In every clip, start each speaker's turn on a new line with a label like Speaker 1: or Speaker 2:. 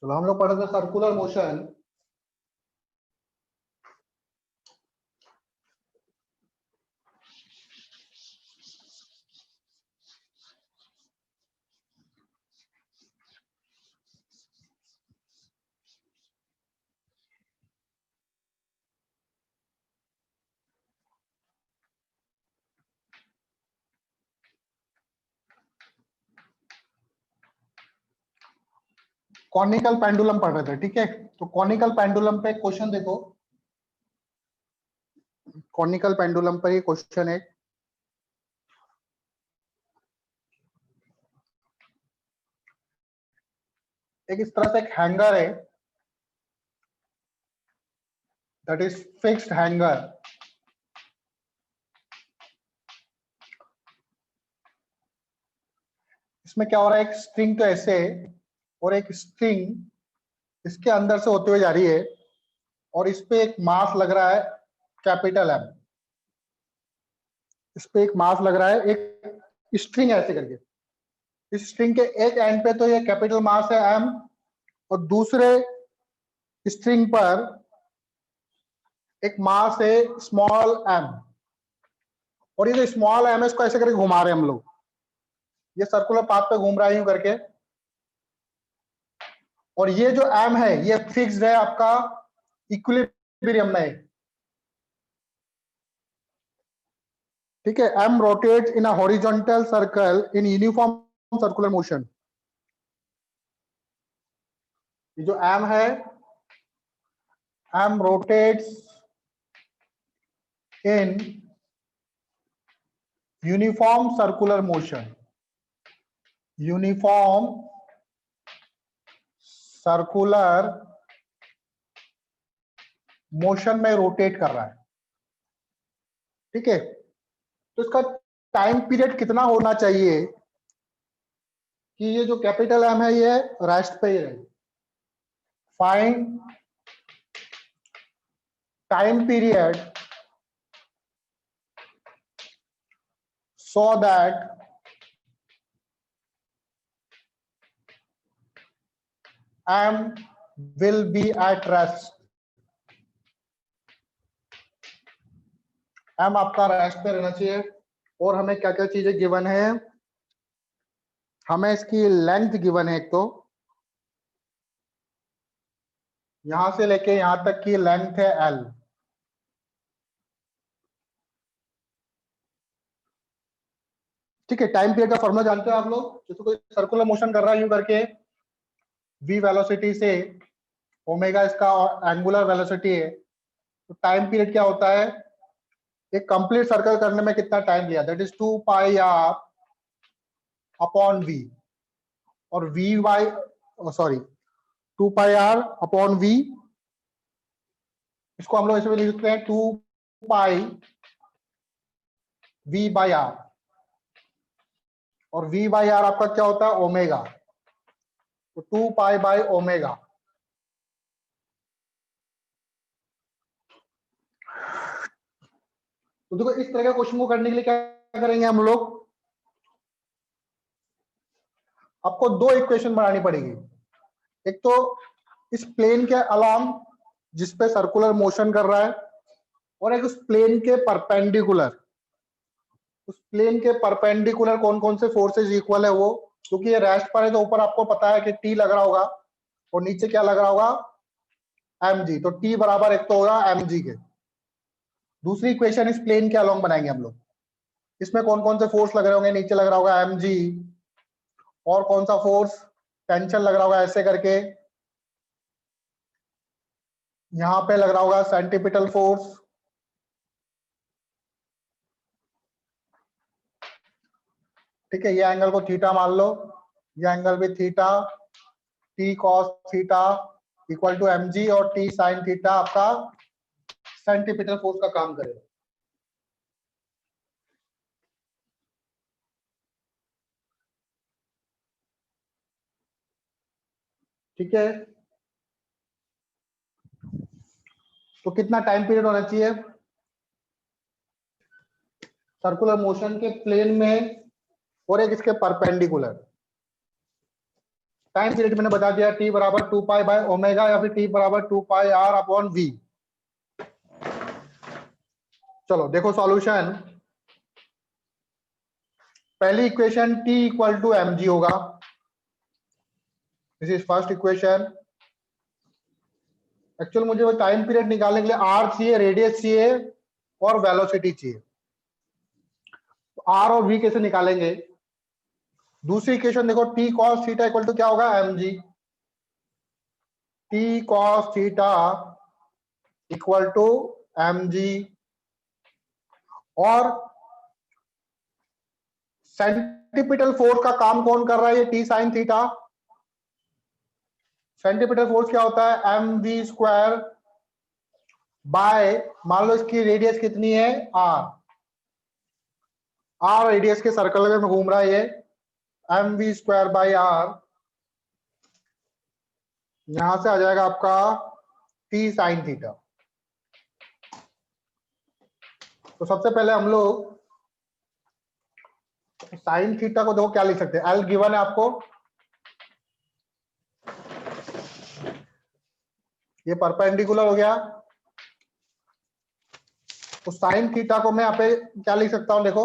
Speaker 1: तो हम लोग पढ़े थे सर्कुलर मोशन। कॉनिकल पेंडुलम पढ़ रहे थे, ठीक है। तो कॉनिकल पेंडुलम पे क्वेश्चन देखो, कॉनिकल पेंडुलम पर ये क्वेश्चन है। एक इस तरह से एक हैंगर है, दैट इज फिक्स्ड हैंगर। इसमें क्या हो रहा है, एक स्ट्रिंग तो ऐसे है और एक स्ट्रिंग इसके अंदर से होते हुए जा रही है और इस पे एक मास लग रहा है कैपिटल एम। इस पे एक मास लग रहा है, एक स्ट्रिंग ऐसे करके। इस स्ट्रिंग के एक एंड पे तो ये कैपिटल मास है एम और दूसरे स्ट्रिंग पर एक मास है स्मॉल एम। और ये जो स्मॉल एम है इसको ऐसे करके घुमा रहे हैं हम लोग, ये सर्कुलर पाथ पे घूम रहा है यूं करके। और ये जो एम है ये फिक्स्ड है आपका इक्विलिब्रियम में, ठीक है। M rotates in a horizontal circle in uniform circular motion. ये जो एम है, M rotates in uniform circular motion, uniform circular motion में रोटेट कर रहा है, ठीक है। तो इसका टाइम पीरियड कितना होना चाहिए कि ये जो कैपिटल एम है ये रेस्ट पे ही रहे। Find time period so that M will be at rest. M आपका रेस्ट पे रहना चाहिए। और हमें क्या क्या चीजें गिवन है, हमें इसकी लेंथ गिवन है। एक तो यहां से लेके यहां तक की लेंथ है L, ठीक है। टाइम पीरियड का फॉर्मूला जानते हो आप लोग, जैसे कोई सर्कुलर मोशन कर रहा है यूं करके, v वेलोसिटी से ओमेगा इसका एंगुलर वेलोसिटी है, तो टाइम पीरियड क्या होता है, एक कंप्लीट सर्कल करने में कितना टाइम लिया, that is 2 pi R upon V. और V Y sorry 2 pi R upon V, इसको हम लोग ऐसे भी लिख सकते हैं 2 पाई वी बाई आर। और वी बाई आर आपका क्या होता है, ओमेगा, तो 2 पाई बाई ओमेगा। तो देखो इस तरह के क्वेश्चन को करने के लिए क्या करेंगे हम लोग, आपको दो इक्वेशन बनानी पड़ेगी। एक तो इस प्लेन के अलोंग जिसपे सर्कुलर मोशन कर रहा है, और एक उस प्लेन के परपेंडिकुलर। उस प्लेन के परपेंडिकुलर कौन कौन से फोर्सेस इक्वल है वो, क्योंकि ये रेस्ट पर है तो ऊपर आपको पता है कि टी लग रहा होगा और नीचे क्या लग रहा होगा, mg। तो टी बराबर एक तो होगा mg के। दूसरी इक्वेशन इस प्लेन के अलोंग बनाएंगे हम लोग, इसमें कौन कौन से फोर्स लग रहे होंगे, नीचे लग रहा होगा mg, और कौन सा फोर्स टेंशन लग रहा होगा ऐसे करके, यहां पे लग रहा होगा सेंटीपिटल फोर्स, ठीक है। ये एंगल को थीटा मान लो, ये एंगल भी theta, T cos theta equal to mg, और टी साइन थीटा आपका सेंटीपिटल फोर्स का काम करेगा, ठीक है। तो कितना टाइम पीरियड होना चाहिए सर्कुलर मोशन के प्लेन में और एक इसके परपेंडिकुलर, टाइम पीरियड मैंने बता दिया, टी बराबर 2 पाई बाय ओमेगा या फिर टी बराबर 2 पाई आर अपॉन वी। चलो देखो सॉल्यूशन। पहली equation t equal to M G होगा, this is first equation. Actual मुझे वो टाइम पीरियड निकालने के लिए आर चाहिए, रेडियस चाहिए और वेलोसिटी चाहिए। तो आर और वी कैसे निकालेंगे? दूसरी इक्वेशन देखो, T cos theta equal to क्या होगा, M G. T cos theta equal to M G. और सेंटीपिटल फोर्स का काम कौन कर रहा है? ये T sine theta. Centripetal force क्या होता है? एम वी स्क्वायर बाय, मान लो इसकी रेडियस कितनी है, आर। आर रेडियस के सर्कल में घूम रहा है ये, M V square by R. यहां से आ जाएगा आपका टी साइन थीटा। तो सबसे पहले हम लोग साइन थीटा को देखो क्या लिख सकते हैं, एल गिवन है आपको, ये परपेंडिकुलर हो गया। तो साइन थीटा को मैं यहाँ पे क्या लिख सकता हूं, देखो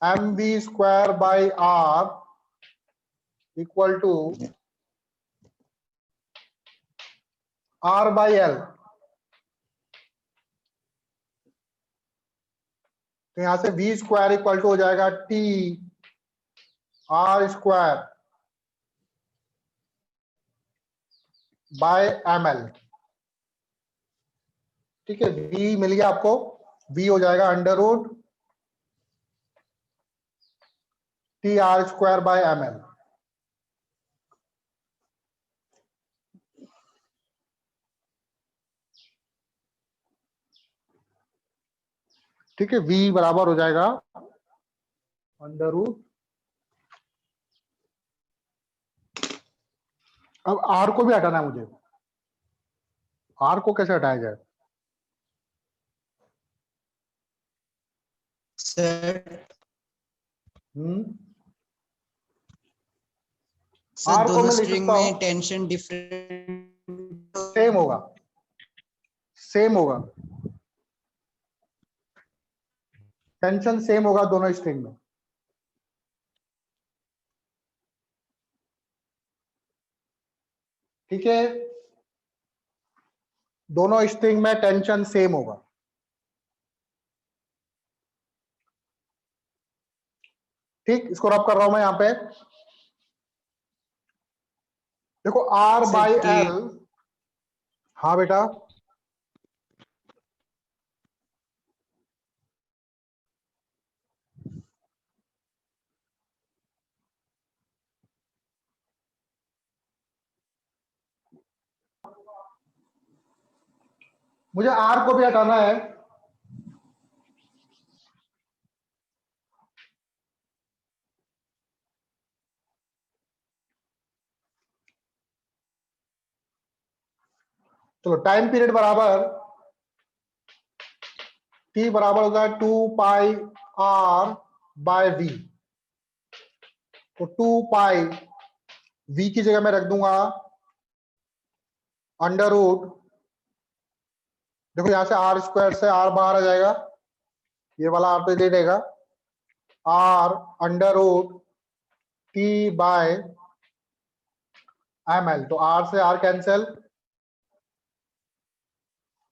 Speaker 1: M V square by R equal to R by L. तो यहां से वी स्क्वायर इक्वल टू हो जाएगा T R square by M L. ठीक है, वी मिल गया आपको, वी हो जाएगा under root T R square by M L. ठीक है, v बराबर हो जाएगा अंडर रूट, अब r को भी हटाना है मुझे। r को कैसे हटाया जाए?
Speaker 2: सर
Speaker 1: r को
Speaker 2: दोनों
Speaker 1: मैं लिख
Speaker 2: स्ट्रिंग
Speaker 1: सकता
Speaker 2: में
Speaker 1: हूं,
Speaker 2: टेंशन डिफरेंट
Speaker 1: सेम होगा, सेम होगा, टेंशन सेम होगा दोनों स्ट्रिंग में। ठीक है, दोनों स्ट्रिंग में टेंशन सेम होगा। ठीक, इसको रब कर रहा हूं मैं यहां पे। देखो r
Speaker 2: sir
Speaker 1: by
Speaker 2: T
Speaker 1: L, हाँ बेटा, मुझे r को भी हटाना है। चलो टाइम पीरियड बराबर t बराबर होगा 2 पाई r बाय v। तो 2 पाई v की जगह मैं रख दूंगा अंडर रूट, देखो यहां से आर स्क्वायर से आर बाहर आ जाएगा, ये वाला आर तो दे देगा, R under root T by M L. तो आर से आर कैंसिल।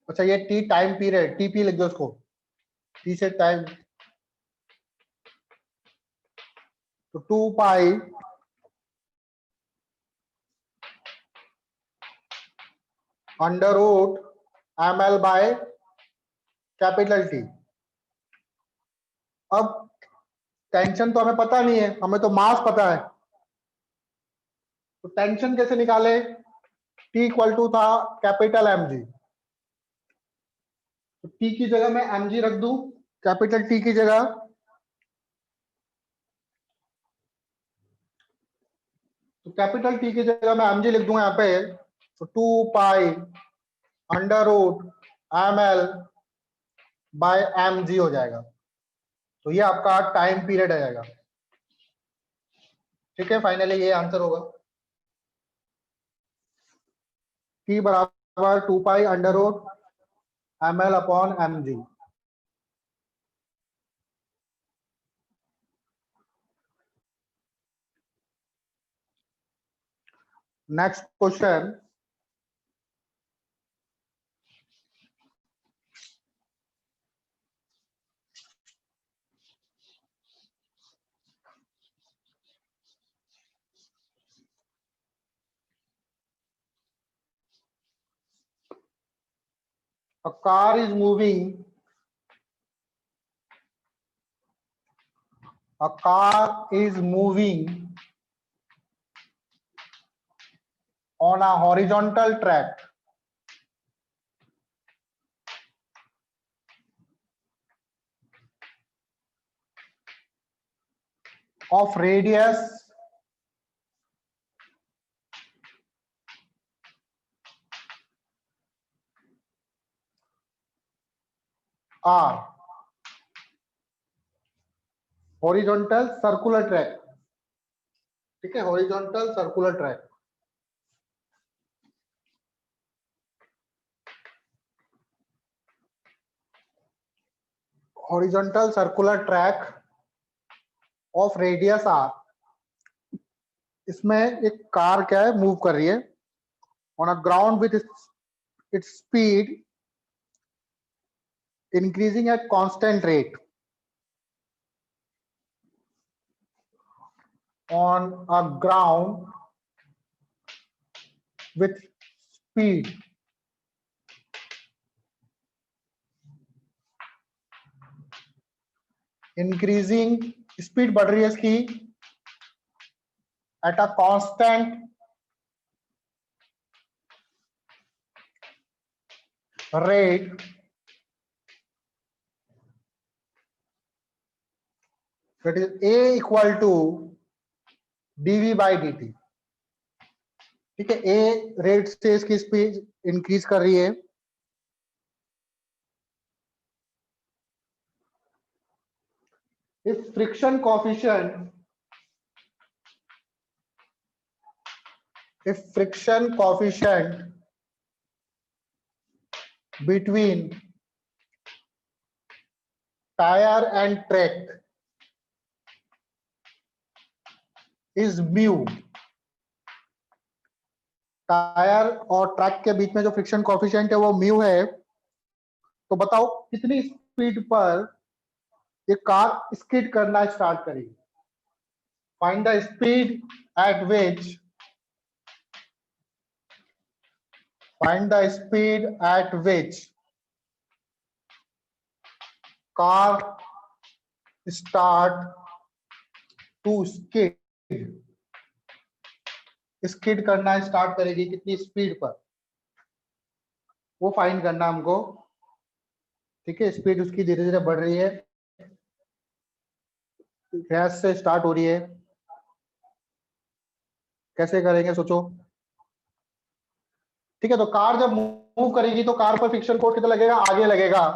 Speaker 1: अच्छा ये टी टाइम पीरियड, टीपी लिख दो उसको, टी से टाइम। तो 2 pi under root M L by capital T. अब टेंशन तो हमें पता नहीं है, हमें तो मास पता है। तो टेंशन कैसे निकाले? टी इक्वल टू था कैपिटल एम जी। तो टी की जगह मैं एम जी रख दूं, कैपिटल टी की जगह। तो कैपिटल टी की जगह मैं एम जी लिख दूंगा यहाँ पे। तो 2 pi under root M L by M G हो जाएगा। तो ये आपका टाइम पीरियड आ जाएगा। ठीक है, फाइनली ये आंसर होगा। T बराबर 2 pi under root ml upon mg। Next question, a car is moving on a horizontal track of radius r, horizontal circular track, ठीक है, horizontal circular track. Horizontal circular track of radius R, इसमें एक car क्या है, move कर रही है on a ground with its speed increasing at constant rate on a ground with speed increasing, speed बढ़ रही है इसकी at a constant rate that is a equal to dv by dt, ठीक है, a रेट से इसकी speed increase कर रही है। if friction coefficient between tire and track is mu, tyre और ट्रैक के बीच में जो फ्रिक्शन कोएफिशिएंट है वो म्यू है, तो बताओ कितनी स्पीड पर ये कार स्किड करना स्टार्ट करेगी। Find the speed at which car start to skid करना स्टार्ट करेगी, कितनी स्पीड पर, वो फाइंड करना हमको, ठीक है। स्पीड उसकी धीरे धीरे बढ़ रही है, गैस से स्टार्ट हो रही है, कैसे करेंगे सोचो, ठीक है। तो कार जब मूव करेगी तो कार पर फ्रिक्शन फोर्स कितना लगेगा, आगे लगेगा।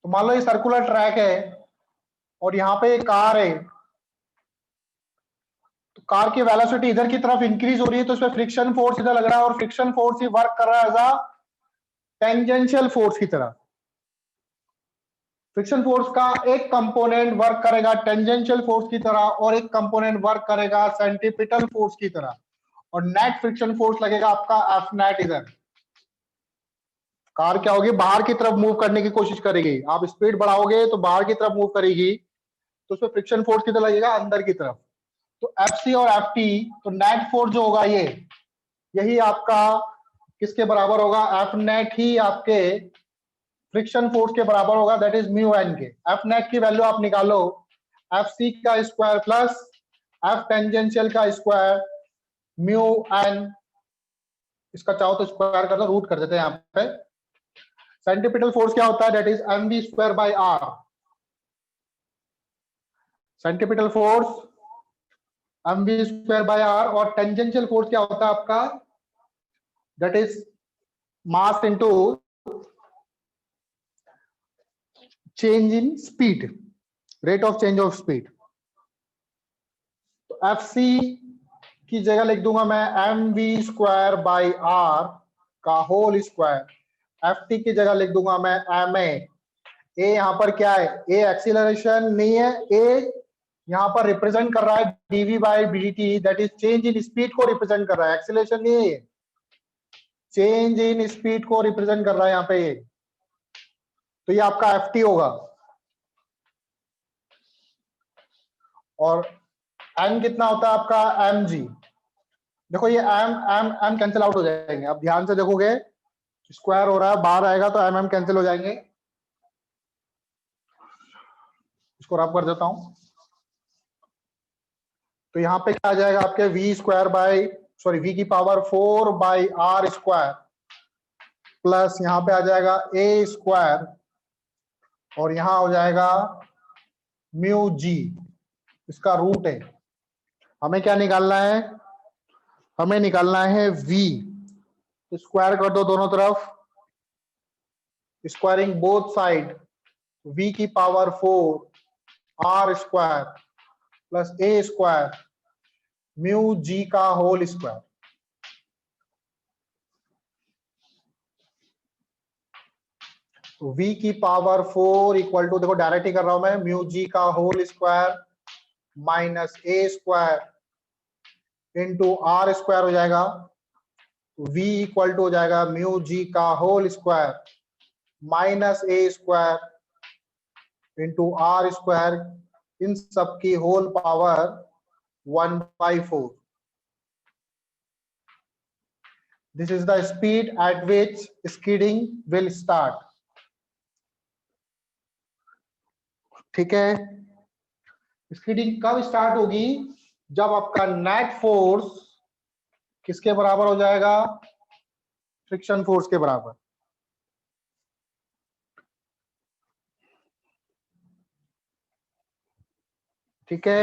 Speaker 1: तो मान लो ये सर्कुलर ट्रैक है और यहाँ पे एक कार है, तो कार की वेलोसिटी इधर की तरफ इंक्रीज हो रही है, तो इसमें फ्रिक्शन फोर्स इधर लग रहा है और फ्रिक्शन फोर्स ही वर्क कर रहा है एज अ टेंजेंशियल फोर्स की तरह। फ्रिक्शन फोर्स का एक कंपोनेंट वर्क करेगा टेंजेंशियल फोर्स की तरह और एक कंपोनेंट वर्क करेगा सेंट्रीपिटल फोर्स की तरह, और नेट फ्रिक्शन फोर्स लगेगा आपका एफ नेट। इधर कार क्या होगी, बाहर की तरफ मूव करने की कोशिश करेगी, आप स्पीड बढ़ाओगे तो बाहर की तरफ मूव करेगी, तो उसमें फ्रिक्शन फोर्स किधर लगेगा, अंदर की तरफ। तो एफ सी और एफ टी, तो नेट फोर्स जो होगा ये, यही आपका किसके बराबर होगा, एफ नेट ही आपके फ्रिक्शन फोर्स के बराबर होगा, दैट इज म्यू एन के। एफ नेट की वैल्यू आप निकालो, एफ सी का स्क्वायर प्लस एफ टेंजेंशियल का स्क्वायर म्यू एन, इसका चाहो तो स्क्वायर कर दो, रूट कर देते हैं यहाँ पे। सेंट्रीपिटल फोर्स क्या होता है, that is M V square by R. Centripetal force M V square by R, और टेंजेंशियल फोर्स क्या होता है आपका, that is mass into change in speed, rate of change of speed. तो एफ सी की जगह लिख दूंगा मैं mv² बाई r का होल स्क्वायर, ft की जगह लिख दूंगा मैं ma। ए यहाँ पर क्या है, ए एक्सीलरेशन नहीं है, ए यहाँ पर रिप्रेजेंट कर रहा है dv by dt, that is change in speed को रिप्रेजेंट कर रहा है, एक्सीलरेशन नहीं है, चेंज इन स्पीड को रिप्रेजेंट कर रहा है यहाँ पे ये। तो ये आपका ft होगा। और n कितना होता है आपका mg। देखो ये m कैंसिल आउट हो जाएंगे, अब ध्यान से देखोगे स्क्वायर हो रहा है, बाहर आएगा तो m कैंसिल हो जाएंगे। इसको रब कर देता हूं, तो यहाँ पे क्या आ जाएगा आपके v की power 4 by r square plus यहाँ पे आ जाएगा a स्क्वायर और यहाँ हो जाएगा म्यू जी, इसका रूट है। हमें क्या निकालना है, हमें निकालना है v, तो स्क्वायर कर दो दोनों तरफ, स्क्वायरिंग बोथ साइड, v की power 4 r square plus a square mu G का होल स्क्वायर। v की पावर 4 इक्वल टू, देखो डायरेक्ट ही कर रहा हूं मैं, म्यू जी का whole square minus a square into r square हो जाएगा, v इक्वल टू हो जाएगा म्यू जी का whole square minus a square into r square, इन सब की whole power 1/4। This is the speed at which skidding will start। ठीक है, स्कीडिंग कब स्टार्ट होगी, जब आपका नेट फोर्स किसके बराबर हो जाएगा, फ्रिक्शन फोर्स के बराबर। ठीक है,